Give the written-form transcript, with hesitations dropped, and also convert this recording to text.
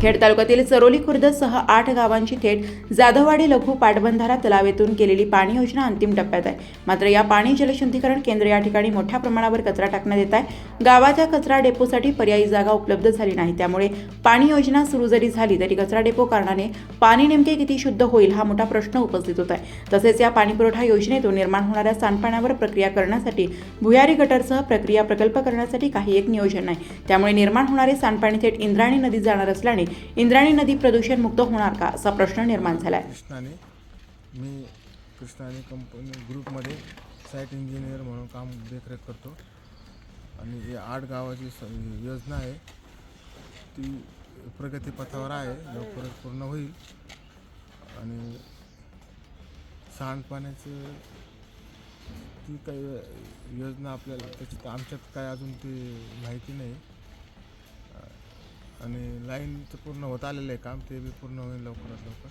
खेड तालुक्यातील चरोली खुर्दसह 8 गावांची थेट जाधववाडी लघु पाटबंधारा तलावातून केलेली पाणी योजना अंतिम टप्प्यात आहे। मात्र या पाणी जलशुद्धीकरण केंद्र या ठिकाणी मोठ्या प्रमाणावर कचरा टाकण्यात येत आहे। गावाच्या कचरा डेपोसाठी पर्यायी जागा उपलब्ध झाली नाही, त्यामुळे पाणी योजना सुरू जरी झाली तरी कचरा डेपो कारणाने पाणी नेमके किती शुद्ध होईल हा मोठा प्रश्न उपस्थित होत आहे। तसेच या पाणीपुरवठा योजनेतून निर्माण होणाऱ्या सांडपाण्यावर प्रक्रिया करण्यासाठी भुयारी गटरसह प्रक्रिया प्रकल्प करण्यासाठी काही एक नियोजन नाही, त्यामुळे निर्माण होणारे सांडपाणी थेट इंद्रायणी नदीत जाणार असल्याने इंद्रायणी नदी प्रदूषण मुक्त होणार का असा प्रश्न निर्माण झाला आहे। मी कृष्णाने कंपनी ग्रुपमध्ये साईट इंजिनियर म्हणून काम देखरेख करतो आणि या 8 गावाची योजना आहे ती प्रगतीपथावर आहे, लवकरच पूर्ण होईल। आणि सांडपाण्याचं ती काही योजना आपल्याला त्याच्यात आमच्यात काय अजून ती माहिती नाही। आणि लाईनचं पूर्ण होत आलेलं आहे काम, ते बी पूर्ण होईल लवकरात लवकर।